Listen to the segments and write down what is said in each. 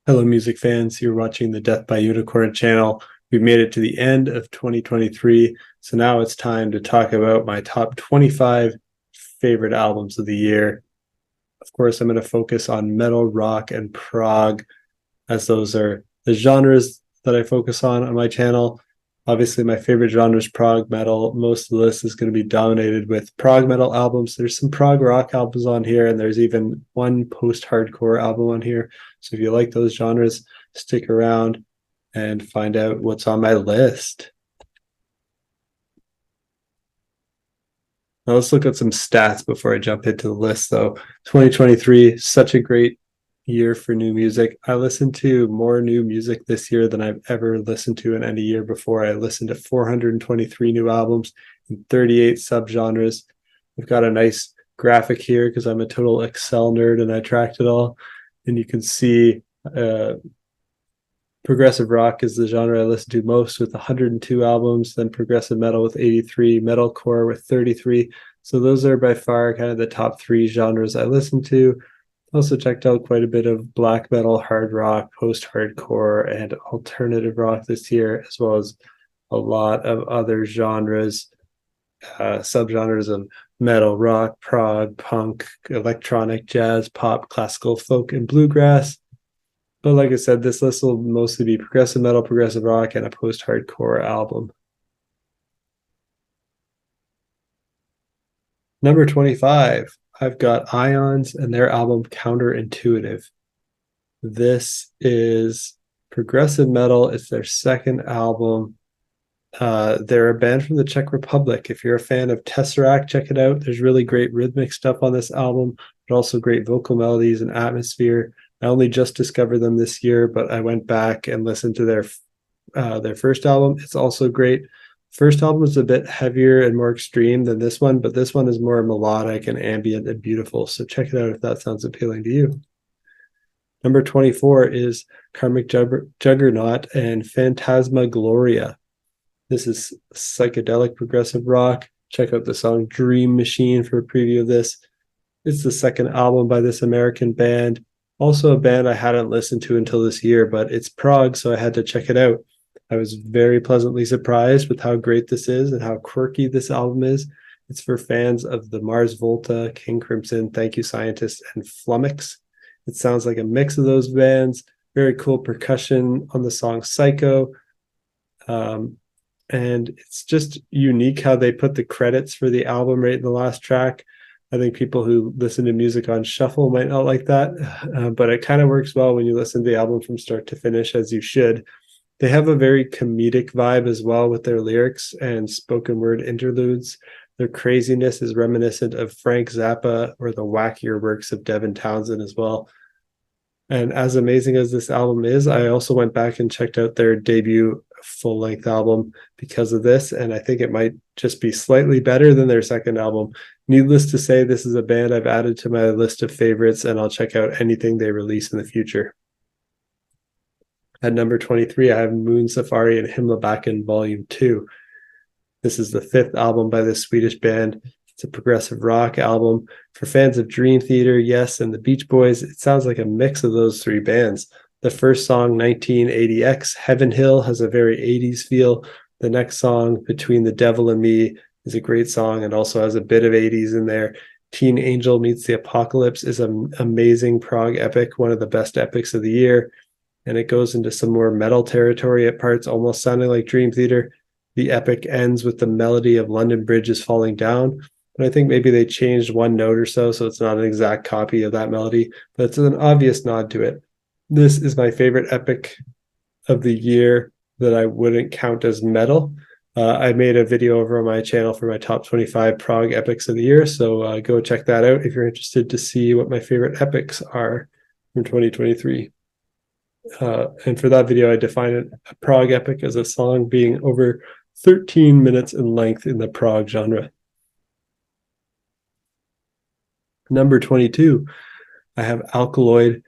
Hello, music fans. You're watching the Death by Unicorn channel. We've made it to the end of 2023, so now it's time to talk about my top 25 favorite albums of the year. Of course, I'm going to focus on metal, rock, and prog, as those are the genres that I focus on my channel. Obviously, my favorite genre is prog metal. Most of the list is going to be dominated with prog metal albums. There's some prog rock albums on here, and there's even one post-hardcore album on here. So if you like those genres, stick around and find out what's on my list. Now let's look at some stats before I jump into the list, though. 2023, such a great year for new music. I listened to more new music this year than I've ever listened to in any year before. I listened to 423 new albums in 38 subgenres. We've got a nice graphic here because I'm a total Excel nerd and I tracked it all. And you can see progressive rock is the genre I listen to most with 102 albums, then progressive metal with 83, metalcore with 33. So those are by far kind of the top three genres I listen to. Also checked out quite a bit of black metal, hard rock, post-hardcore, and alternative rock this year, as well as a lot of other genres, subgenres of metal, rock, prog, punk, electronic, jazz, pop, classical, folk, and bluegrass. But like I said, this list will mostly be progressive metal, progressive rock, and a post-hardcore album. Number 25, I've got Ions and their album Counterintuitive. This is progressive metal. It's their second album. They're a band from the Czech Republic. If you're a fan of Tesseract, check it out. There's really great rhythmic stuff on this album, but also great vocal melodies and atmosphere. I only just discovered them this year, but I went back and listened to their first album. It's also great. First album is a bit heavier and more extreme than this one, but this one is more melodic and ambient and beautiful. So check it out if that sounds appealing to you. Number 24 is Karmic Juggernaut and Phantasmagoria. This is psychedelic progressive rock. Check out the song Dream Machine for a preview of this. It's the second album by this American band. Also a band I hadn't listened to until this year, but it's prog, so I had to check it out. I was very pleasantly surprised with how great this is and how quirky this album is. It's for fans of the Mars Volta, King Crimson, Thank You Scientist, and Flummox. It sounds like a mix of those bands. Very cool percussion on the song Psycho. And it's just unique how they put the credits for the album right in the last track. I think people who listen to music on shuffle might not like that, but it kind of works well when you listen to the album from start to finish, as you should. They have a very comedic vibe as well with their lyrics and spoken word interludes. Their craziness is reminiscent of Frank Zappa or the wackier works of Devin Townsend as well. And as amazing as this album is, I also went back and checked out their debut full-length album because of this, and I think it might just be slightly better than their second album. Needless to say, this is a band I've added to my list of favorites, and I'll check out anything they release in the future. At number 23, I have Moon Safari and Himlabacken Volume 2. This is the fifth album by this Swedish band. It's a progressive rock album. For fans of Dream Theater, Yes, and the Beach Boys, it sounds like a mix of those three bands. The first song, 1980X, Heaven Hill, has a very 80s feel. The next song, Between the Devil and Me, is a great song and also has a bit of 80s in there. Teen Angel Meets the Apocalypse is an amazing prog epic, one of the best epics of the year. And it goes into some more metal territory at parts, almost sounding like Dream Theater. The epic ends with the melody of London Bridge is Falling Down. But I think maybe they changed one note or so it's not an exact copy of that melody, but it's an obvious nod to it. This is my favorite epic of the year that I wouldn't count as metal. I made a video over on my channel for my top 25 prog epics of the year, so go check that out if you're interested to see what my favorite epics are from 2023. And for that video, I define a prog epic as a song being over 13 minutes in length in the prog genre. Number 22, I have Alkaloid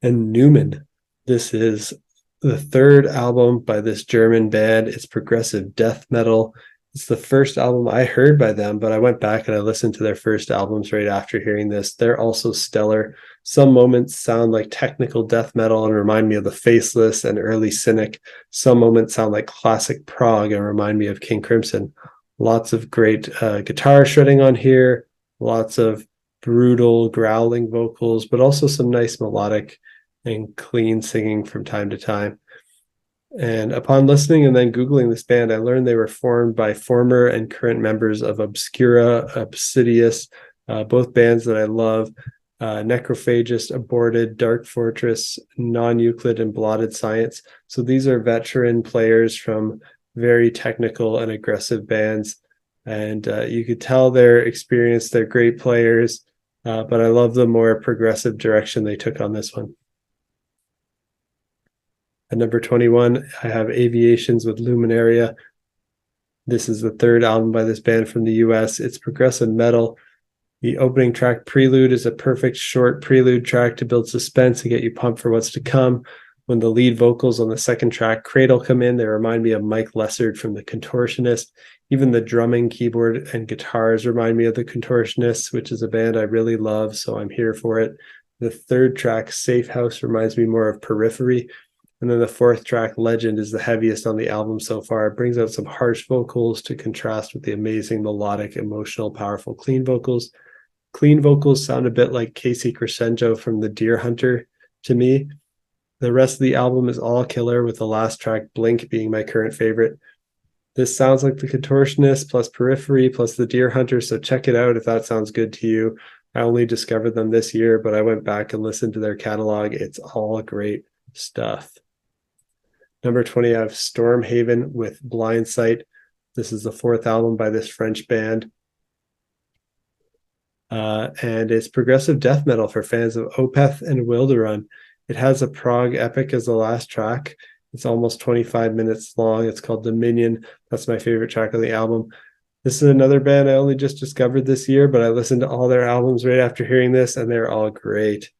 and Newman. This is the third album by this German band. It's progressive death metal. It's the first album I heard by them, but I went back and I listened to their first albums right after hearing this. They're also stellar. Some moments sound like technical death metal and remind me of The Faceless and early Cynic. Some moments sound like classic Prog and remind me of King Crimson. Lots of great guitar shredding on here, lots of brutal growling vocals, but also some nice melodic and clean singing from time to time. And upon listening and then Googling this band, I learned they were formed by former and current members of Obscura, Obsidious, both bands that I love. Necrophagist, Aborted, Dark Fortress, Non-Euclid, and Blotted Science. So these are veteran players from very technical and aggressive bands. And you could tell they're experienced, they're great players, but I love the more progressive direction they took on this one. At number 21, I have Aviations with Luminaria. This is the third album by this band from the US. It's progressive metal. The opening track, Prelude, is a perfect short prelude track to build suspense and get you pumped for what's to come. When the lead vocals on the second track, Cradle, come in, they remind me of Mike Lessard from The Contortionist. Even the drumming, keyboard, and guitars remind me of The Contortionists, which is a band I really love, so I'm here for it. The third track, Safe House, reminds me more of Periphery. And then the fourth track, Legend, is the heaviest on the album so far. It brings out some harsh vocals to contrast with the amazing melodic, emotional, powerful, clean vocals. Clean vocals sound a bit like Casey Crescenzo from The Deer Hunter to me. The rest of the album is all killer, with the last track, Blink, being my current favorite. This sounds like The Contortionist plus Periphery plus The Deer Hunter, so check it out if that sounds good to you. I only discovered them this year, but I went back and listened to their catalog. It's all great stuff. Number 20, I have Stormhaven with Blind Sight. This is the fourth album by this French band. And it's progressive death metal for fans of Opeth and Wilderun. It has a prog epic as the last track. It's almost 25 minutes long. It's called Dominion. That's my favorite track on the album. This is another band I only just discovered this year, but I listened to all their albums right after hearing this, and they're all great.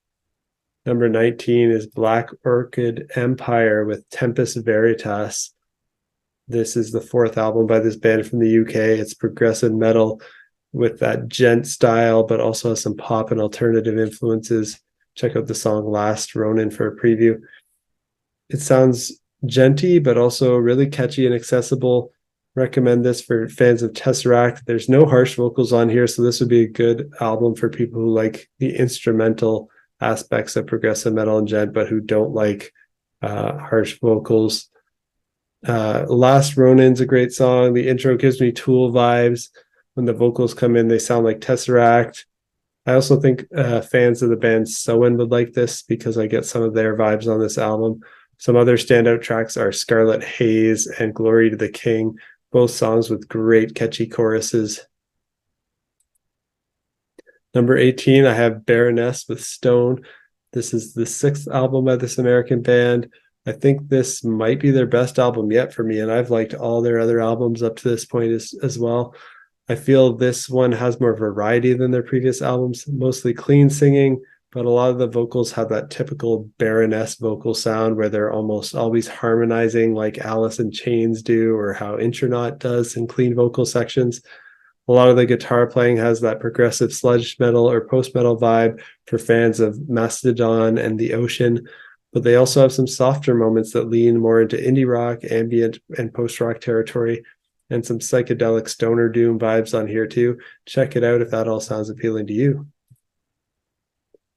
Number 19 is Black Orchid Empire with Tempest Veritas. This is the fourth album by this band from the UK. It's progressive metal with that gent style, but also has some pop and alternative influences. Check out the song Last Ronin for a preview. It sounds genty, but also really catchy and accessible. Recommend this for fans of Tesseract. There's no harsh vocals on here, so this would be a good album for people who like the instrumental aspects of progressive metal and gent, but who don't like harsh vocals. Last Ronin's a great song. The intro gives me Tool vibes. When the vocals come in, they sound like Tesseract. I also think fans of the band Soen would like this because I get some of their vibes on this album. Some other standout tracks are Scarlet Haze and Glory to the King, both songs with great catchy choruses. Number 18, I have Baroness with Stone. This is the sixth album by this American band. I think this might be their best album yet for me, and I've liked all their other albums up to this point as well. I feel this one has more variety than their previous albums, mostly clean singing, but a lot of the vocals have that typical Baroness vocal sound where they're almost always harmonizing like Alice in Chains do, or how Intronaut does in clean vocal sections. A lot of the guitar playing has that progressive sludge metal or post-metal vibe for fans of Mastodon and The Ocean, but they also have some softer moments that lean more into indie rock, ambient, and post-rock territory, and some psychedelic stoner doom vibes on here too. Check it out if that all sounds appealing to you.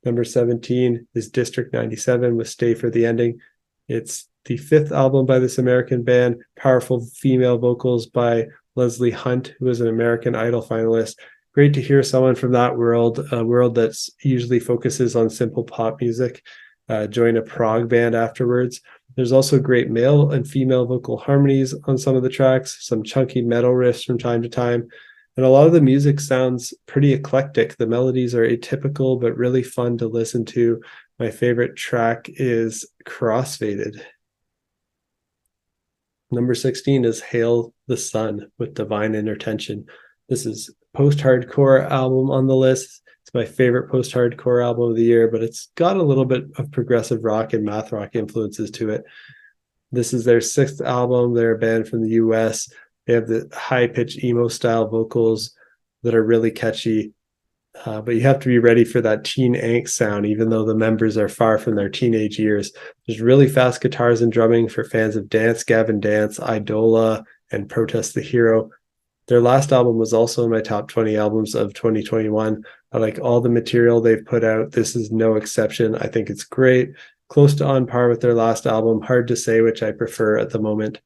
Number 17 is District 97 with Stay for the Ending. It's the fifth album by this American band. Powerful female vocals by Leslie Hunt, who is an American Idol finalist. Great to hear someone from that world, a world that usually focuses on simple pop music, join a prog band afterwards. There's also great male and female vocal harmonies on some of the tracks, some chunky metal riffs from time to time, and a lot of the music sounds pretty eclectic. The melodies are atypical, but really fun to listen to. My favorite track is Crossfaded. Number 16 is Hail the Sun with Divine Intertention. This is post-hardcore album on the list. It's my favorite post-hardcore album of the year, but it's got a little bit of progressive rock and math rock influences to it. This is their sixth album. They're a band from the US. They have the high-pitched emo style vocals that are really catchy. But you have to be ready for that teen angst sound, even though the members are far from their teenage years. There's really fast guitars and drumming for fans of Dance Gavin Dance, Idola, and Protest the Hero. Their last album was also in my top 20 albums of 2021. I like all the material they've put out. This is no exception. I think it's great. Close to on par with their last album. Hard to say which I prefer at the moment.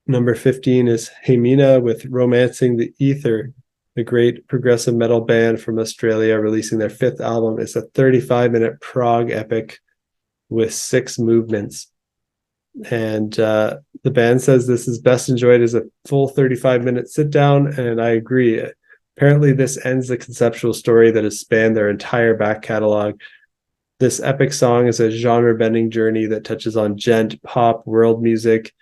Number 15 is Hina with Romancing the Ether, the great progressive metal band from Australia, releasing their 5th album. It's a 35-minute prog epic with 6 movements. And the band says this is best enjoyed as a full 35-minute sit down, and I agree. Apparently, this ends the conceptual story that has spanned their entire back catalog. This epic song is a genre-bending journey that touches on djent, pop, world music,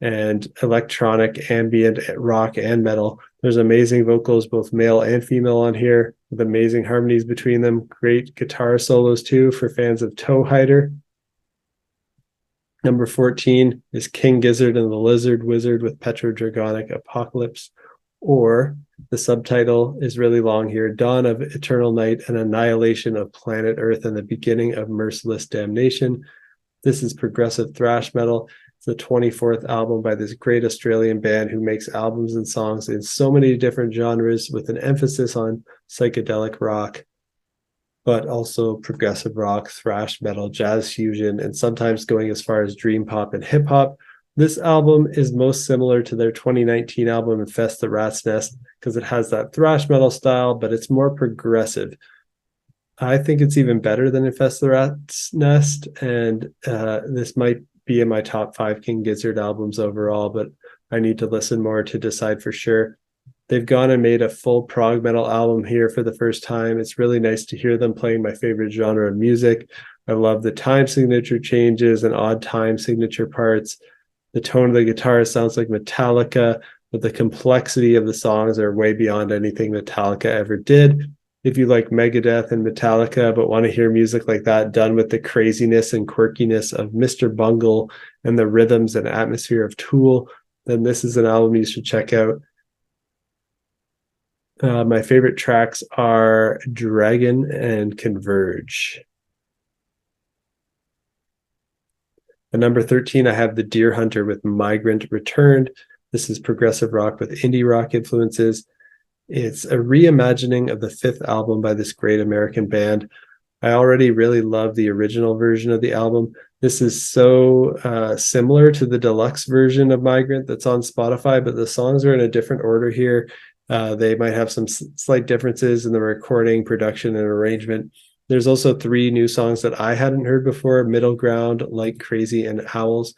and electronic, ambient, rock, and metal. There's amazing vocals, both male and female on here, with amazing harmonies between them. Great guitar solos, too, for fans of Toe Hider. Number 14 is King Gizzard and the Lizard Wizard with Petrodragonic Apocalypse, or the subtitle is really long here, Dawn of Eternal Night and Annihilation of Planet Earth and the Beginning of Merciless Damnation. This is progressive thrash metal. It's the 24th album by this great Australian band who makes albums and songs in so many different genres with an emphasis on psychedelic rock, but also progressive rock, thrash metal, jazz fusion, and sometimes going as far as dream pop and hip hop. This album is most similar to their 2019 album Infest the Rat's Nest because it has that thrash metal style, but it's more progressive. I think it's even better than Infest the Rat's Nest, and this might be in my top 5 King Gizzard albums overall, but I need to listen more to decide for sure. They've gone and made a full prog metal album here for the first time. It's really nice to hear them playing my favorite genre of music. I love the time signature changes and odd time signature parts. The tone of the guitar sounds like Metallica, but the complexity of the songs are way beyond anything Metallica ever did. If you like Megadeth and Metallica, but want to hear music like that done with the craziness and quirkiness of Mr. Bungle and the rhythms and atmosphere of Tool, then this is an album you should check out. My favorite tracks are Dragon and Converge. At number 13, I have The Deer Hunter with Migrant Returned. This is progressive rock with indie rock influences. It's a reimagining of the 5th album by this great American band. I already really love the original version of the album. This is so similar to the deluxe version of Migrant that's on Spotify, but the songs are in a different order here. They might have some slight differences in the recording, production, and arrangement. There's also 3 new songs that I hadn't heard before, Middle Ground, Like Crazy, and Owls.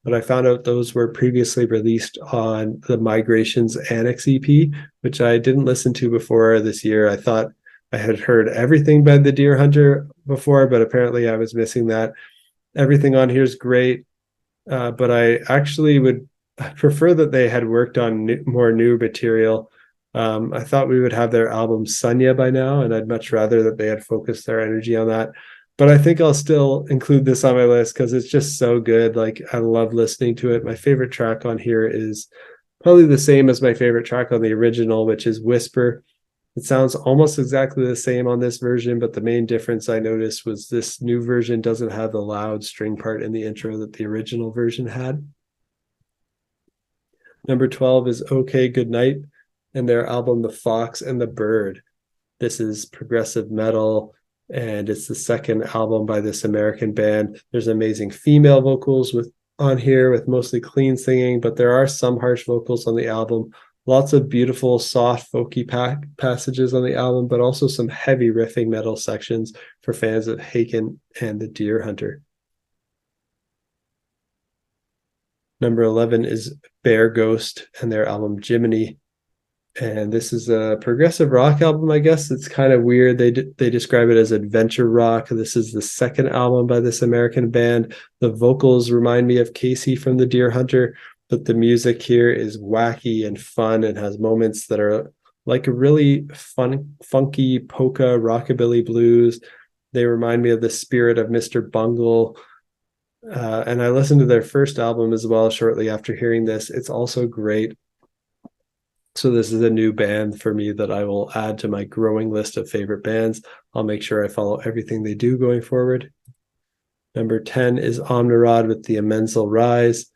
But I found out those were previously released on the Migrations Annex EP, which I didn't listen to before this year. I thought I had heard everything by The Deer Hunter before, but apparently I was missing that. Everything on here is great, but I actually would prefer that they had worked on more new material. I thought we would have their album Sunya by now, and I'd much rather that they had focused their energy on that. But I think I'll still include this on my list because it's just so good. Like, I love listening to it. My favorite track on here is probably the same as my favorite track on the original, which is Whisper. It sounds almost exactly the same on this version, but the main difference I noticed was this new version doesn't have the loud string part in the intro that the original version had. Number 12 is OK Goodnight and their album The Fox and the Bird. This is progressive metal, and it's the 2nd album by this American band. There's amazing female vocals on here with mostly clean singing, but there are some harsh vocals on the album. Lots of beautiful, soft, folky passages on the album, but also some heavy riffing metal sections for fans of Haken and The Deer Hunter. Number 11 is Bear Ghost and their album Jiminy. And this is a progressive rock album, I guess. It's kind of weird. They describe it as adventure rock. This is the 2nd album by this American band. The vocals remind me of Casey from The Deer Hunter, but the music here is wacky and fun and has moments that are like a really funky polka rockabilly blues. They remind me of the spirit of Mr. Bungle. And I listened to their first album as well shortly after hearing this. It's also great. So this is a new band for me that I will add to my growing list of favorite bands. I'll make sure I follow everything they do going forward. Number 10 is Omnirod with the Immensal Rise.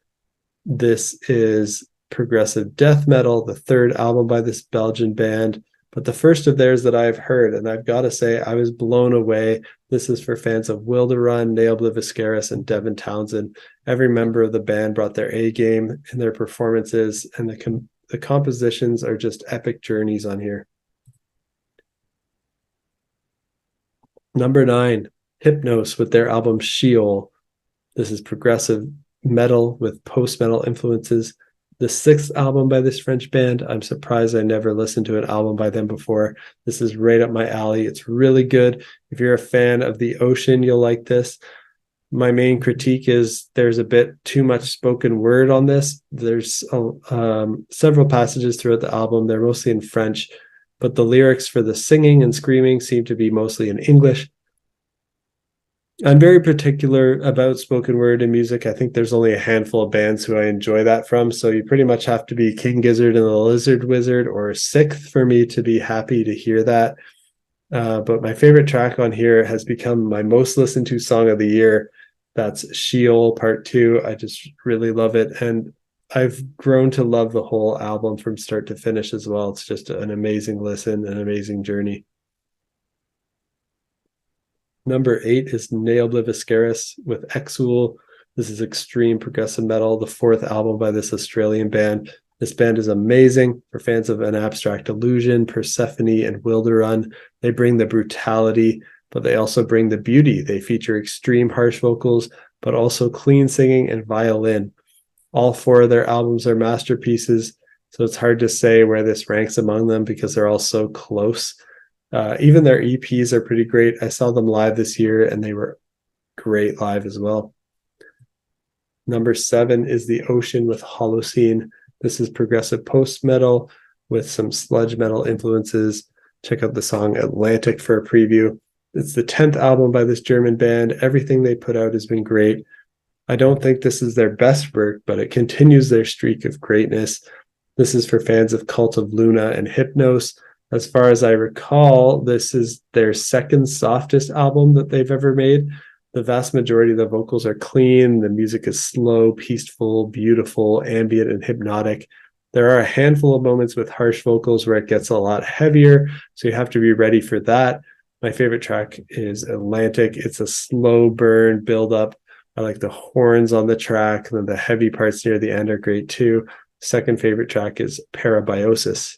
This is progressive death metal, the third album by this Belgian band, but the first of theirs that I've heard, and I've got to say I was blown away. This is for fans of Wilderun, Neobliviscaris, and Devin Townsend. Every member of the band brought their A game in their performances, and the compositions are just epic journeys on here. Number 9, Hypnos with their album Sheol. This is progressive metal with post-metal influences. The 6th album by this French band. I'm surprised I never listened to an album by them before. This is right up my alley. It's really good. If you're a fan of the ocean, you'll like this. My main critique is there's a bit too much spoken word on this. There's several passages throughout the album. They're mostly in French, but the lyrics for the singing and screaming seem to be mostly in English. I'm very particular about spoken word in music. I think there's only a handful of bands who I enjoy that from. So you pretty much have to be King Gizzard and the Lizard Wizard or Sixth for me to be happy to hear that. But my favorite track on here has become my most listened to song of the year. That's Sheol Part 2. I just really love it. And I've grown to love the whole album from start to finish as well. It's just an amazing listen, an amazing journey. Number 8 is Neobliviscaris with Exul. This is extreme progressive metal, the 4th album by this Australian band. This band is amazing for fans of An Abstract Illusion, Persephone, and Wilderun. They bring the brutality, but they also bring the beauty. They feature extreme harsh vocals, but also clean singing and violin. All 4 of their albums are masterpieces, so it's hard to say where this ranks among them because they're all so close. Even their EPs are pretty great. I saw them live this year, and they were great live as well. Number 7 is The Ocean with Holocene. This is progressive post-metal with some sludge metal influences. Check out the song Atlantic for a preview. It's the 10th album by this German band. Everything they put out has been great. I don't think this is their best work, but it continues their streak of greatness. This is for fans of Cult of Luna and Hypnos. As far as I recall, this is their second softest album that they've ever made. The vast majority of the vocals are clean. The music is slow, peaceful, beautiful, ambient, and hypnotic. There are a handful of moments with harsh vocals where it gets a lot heavier, so you have to be ready for that. My favorite track is Atlantic. It's a slow burn build up. I like the horns on the track, and then the heavy parts near the end are great too. Second favorite track is Parabiosis.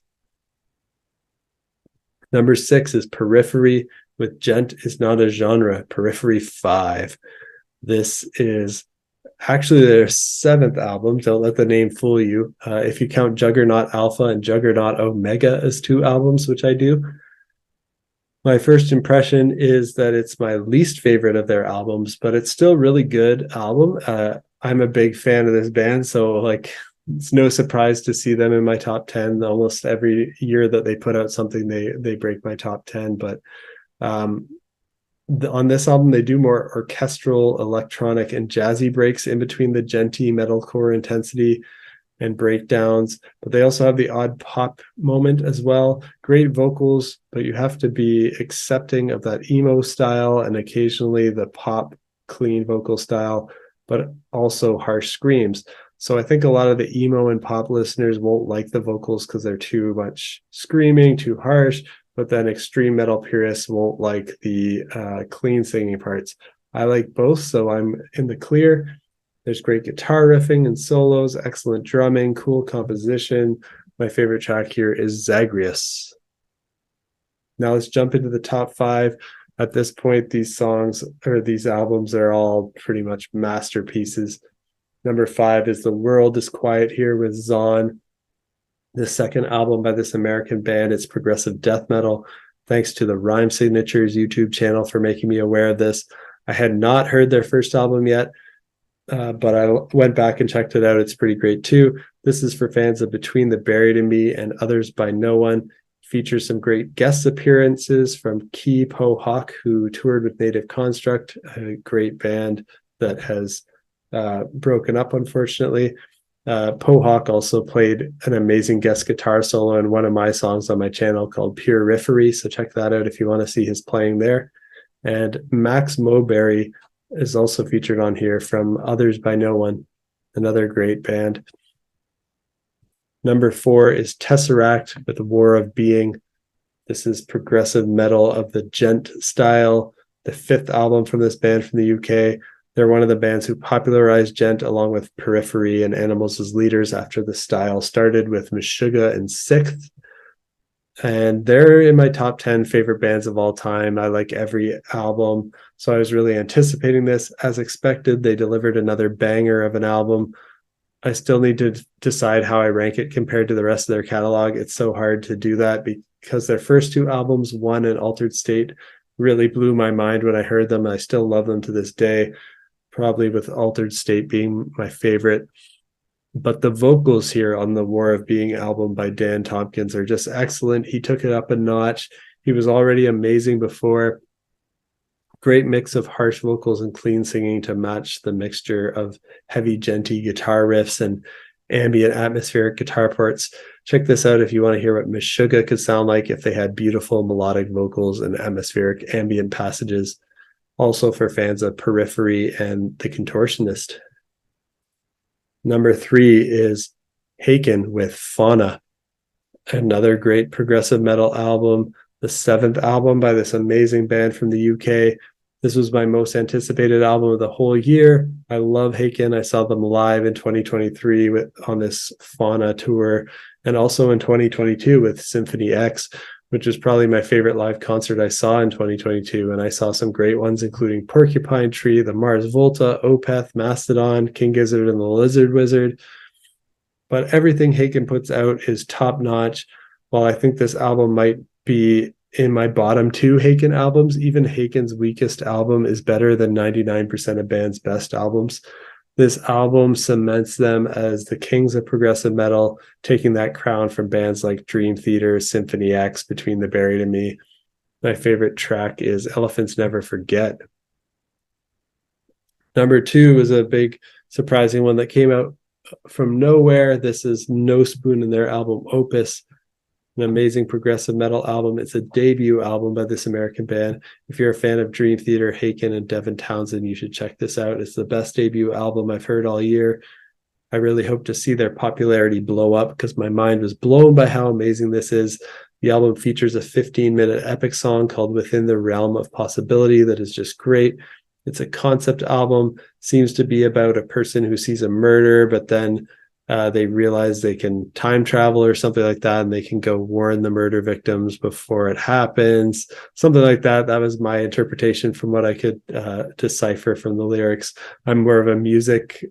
Number 6 is Periphery with Gent is Not a Genre, Periphery 5. This is actually their 7th album. Don't let the name fool you. If you count Juggernaut Alpha and Juggernaut Omega as 2 albums, which I do. My first impression is that it's my least favorite of their albums, but it's still a really good album. I'm a big fan of this band, so it's no surprise to see them in my top 10. Almost every year that they put out something, they break my top 10. But on this album, they do more orchestral, electronic, and jazzy breaks in between the genty metalcore intensity and breakdowns. But they also have the odd pop moment as well. Great vocals, but you have to be accepting of that emo style and occasionally the pop clean vocal style, but also harsh screams. So I think a lot of the emo and pop listeners won't like the vocals because they're too much screaming, too harsh, but then extreme metal purists won't like the clean singing parts. I like both, so I'm in the clear. There's great guitar riffing and solos, excellent drumming, cool composition. My favorite track here is Zagreus. Now let's jump into the top 5. At this point, these albums are all pretty much masterpieces. Number 5 is The World is Quiet Here with Zon, the 2nd album by this American band. It's progressive death metal. Thanks to the Rhyme Signatures YouTube channel for making me aware of this. I had not heard their first album yet, but I went back and checked it out. It's pretty great too. This is for fans of Between the Buried and Me and Others by No One. Features some great guest appearances from Ki Po Hawk, who toured with Native Construct, a great band that has broken up, unfortunately. Pohawk also played an amazing guest guitar solo in one of my songs on my channel called Periphery, so check that out if you want to see his playing there. And Max Mowberry is also featured on here from Others by No One, another great band. Number 4 is Tesseract with War of Being. This is progressive metal of the gent style, the 5th album from this band from the UK. They're one of the bands who popularized gent along with Periphery and Animals as leaders after the style started with Meshuggah in 6th. And they're in my top 10 favorite bands of all time. I like every album, so I was really anticipating this. As expected, they delivered another banger of an album. I still need to decide how I rank it compared to the rest of their catalog. It's so hard to do that because their first 2 albums, One and Altered State, really blew my mind when I heard them. I still love them to this day, probably with Altered State being my favorite. But the vocals here on the War of Being album by Dan Tompkins are just excellent. He took it up a notch. He was already amazing before. Great mix of harsh vocals and clean singing to match the mixture of heavy, genty guitar riffs and ambient atmospheric guitar parts. Check this out if you want to hear what Meshuggah could sound like if they had beautiful melodic vocals and atmospheric ambient passages. Also for fans of Periphery and The Contortionist. Number 3 is Haken with Fauna, another great progressive metal album, the 7th album by this amazing band from the UK. This was my most anticipated album of the whole year. I love Haken. I saw them live in 2023 on this Fauna tour, and also in 2022 with Symphony X, which was probably my favorite live concert I saw in 2022. And I saw some great ones, including Porcupine Tree, the Mars Volta, Opeth, Mastodon, King Gizzard, and the Lizard Wizard. But everything Haken puts out is top notch. While I think this album might be in my bottom 2 Haken albums, even Haken's weakest album is better than 99% of bands' best albums. This album cements them as the kings of progressive metal, taking that crown from bands like Dream Theater, Symphony X, Between the Buried and Me. My favorite track is Elephants Never Forget. Number 2 is a big surprising one that came out from nowhere. This is No Spoon in their album Opus, an amazing progressive metal album. It's a debut album by this American band. If you're a fan of Dream Theater, Haken, and Devin Townsend, you should check this out. It's the best debut album I've heard all year. I really hope to see their popularity blow up because my mind was blown by how amazing this is. The album features a 15-minute epic song called Within the Realm of Possibility that is just great. It's a concept album, seems to be about a person who sees a murder, but then they realize they can time travel or something like that, and they can go warn the murder victims before it happens. Something like that. That was my interpretation from what I could decipher from the lyrics. I'm more of a music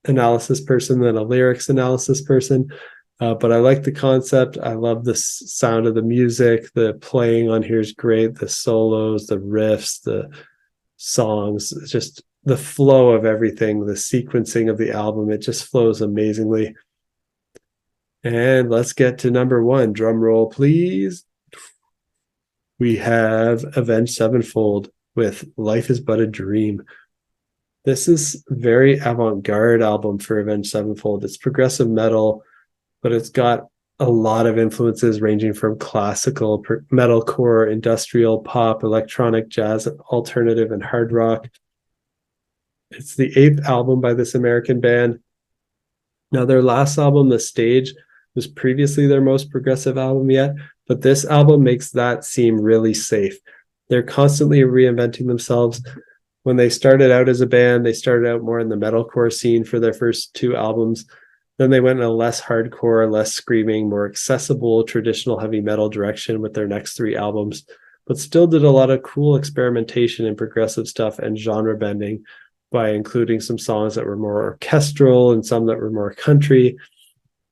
analysis person than a lyrics analysis person. But I like the concept. I love the sound of the music. The playing on here is great. The solos, the riffs, the songs, just the flow of everything, the sequencing of the album, it just flows amazingly. And let's get to number 1. Drum roll, please. We have Avenge Sevenfold with Life is But a Dream. This is a very avant-garde album for Avenge Sevenfold. It's progressive metal, but it's got a lot of influences ranging from classical, metalcore, industrial pop, electronic, jazz, alternative, and hard rock. It's the 8th album by this American band. Now, their last album, The Stage, was previously their most progressive album yet, but this album makes that seem really safe. They're constantly reinventing themselves. When they started out as a band, they started out more in the metalcore scene for their first 2 albums. Then they went in a less hardcore, less screaming, more accessible, traditional heavy metal direction with their next 3 albums, but still did a lot of cool experimentation in progressive stuff and genre bending by including some songs that were more orchestral and some that were more country.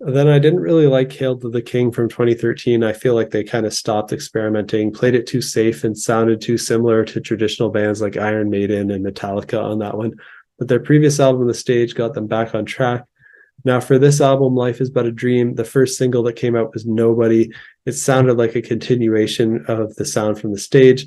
Then I didn't really like Hail to the King from 2013. I feel like they kind of stopped experimenting, played it too safe, and sounded too similar to traditional bands like Iron Maiden and Metallica on that one. But their previous album, The Stage, got them back on track. Now, for this album, Life is But a Dream, the first single that came out was Nobody. It sounded like a continuation of the sound from The Stage.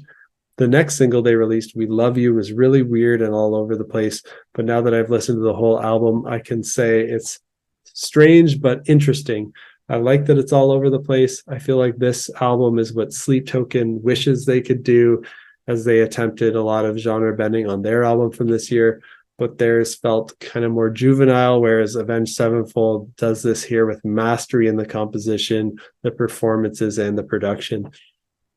The next single they released, We Love You, was really weird and all over the place. But now that I've listened to the whole album, I can say it's strange but interesting. I like that it's all over the place. I feel like this album is what Sleep Token wishes they could do, as they attempted a lot of genre bending on their album from this year, but theirs felt kind of more juvenile, whereas Avenge Sevenfold does this here with mastery in the composition, the performances, and the production.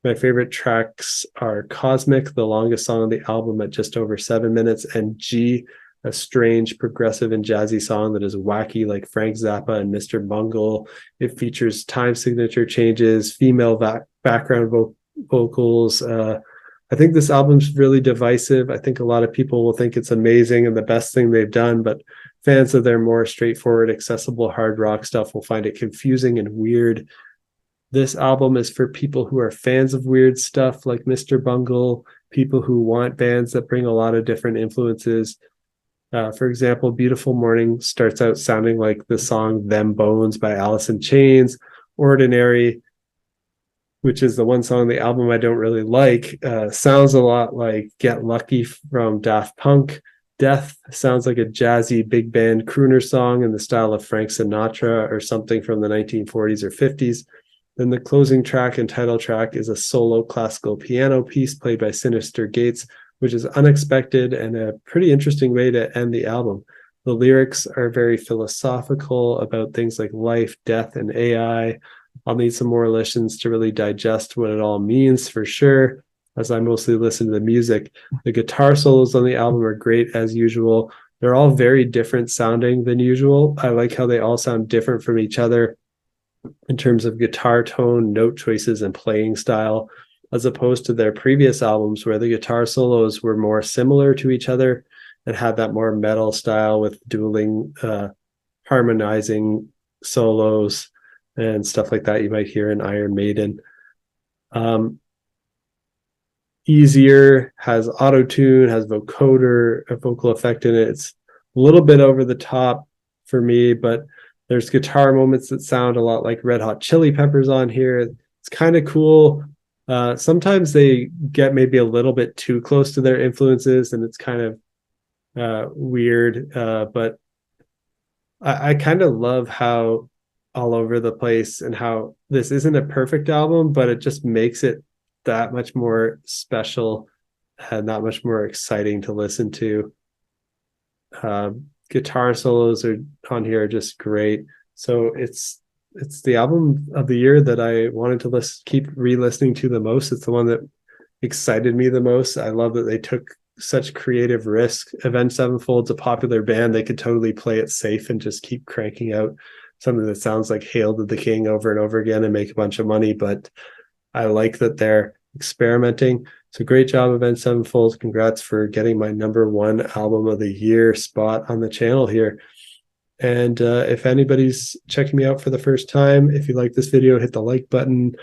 My favorite tracks are Cosmic, the longest song on the album at just over 7 minutes, and G, a strange, progressive, and jazzy song that is wacky like Frank Zappa and Mr. Bungle. It features time signature changes, female background vocals. I think this album's really divisive. I think a lot of people will think it's amazing and the best thing they've done, but fans of their more straightforward, accessible hard rock stuff will find it confusing and weird. This album is for people who are fans of weird stuff like Mr. Bungle, people who want bands that bring a lot of different influences. For example, Beautiful Morning starts out sounding like the song Them Bones by Alice in Chains. Ordinary, which is the one song on the album I don't really like, sounds a lot like Get Lucky from Daft Punk. Death sounds like a jazzy big band crooner song in the style of Frank Sinatra or something from the 1940s or 50s. Then the closing track and title track is a solo classical piano piece played by Sinister Gates, which is unexpected and a pretty interesting way to end the album. The lyrics are very philosophical about things like life, death, and AI. I'll need some more listens to really digest what it all means for sure, as I mostly listen to the music. The guitar solos on the album are great as usual. They're all very different sounding than usual. I like how they all sound different from each other in terms of guitar tone, note choices, and playing style, as opposed to their previous albums where the guitar solos were more similar to each other and had that more metal style with dueling, harmonizing solos and stuff like that you might hear in Iron Maiden. Easier has auto-tune, has vocoder, a vocal effect in it. It's a little bit over the top for me, but there's guitar moments that sound a lot like Red Hot Chili Peppers on here. It's kind of cool. Sometimes they get maybe a little bit too close to their influences, and it's kind of weird. But I kind of love how all over the place and how this isn't a perfect album, but it just makes it that much more special and that much more exciting to listen to. Guitar solos are on here are just great. So it's the album of the year that I wanted to keep re-listening to the most. It's the one that excited me the most. I love that they took such creative risk. Avenged Sevenfold's a popular band. They could totally play it safe and just keep cranking out something that sounds like Hail to the King over and over again and make a bunch of money. But I like that they're experimenting. So great job, Avenged Sevenfold. Congrats for getting my #1 album of the year spot on the channel here. And if anybody's checking me out for the first time, if you like this video, hit the like button,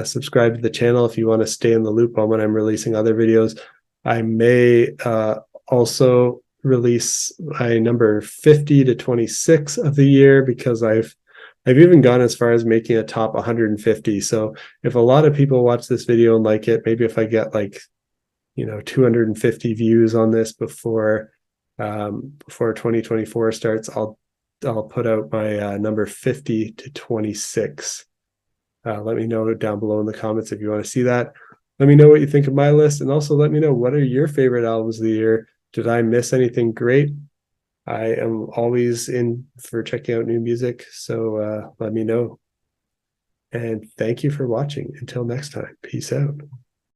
subscribe to the channel if you want to stay in the loop on when I'm releasing other videos. I may also release my number 50 to 26 of the year, because I've even gone as far as making a top 150. So if a lot of people watch this video and like it, maybe if I get 250 views on this before 2024 starts, I'll put out my number 50 to 26. Let me know down below in the comments if you want to see that. Let me know what you think of my list, and also let me know, what are your favorite albums of the year? Did I miss anything great? I am always in for checking out new music, so let me know. And thank you for watching. Until next time, peace out.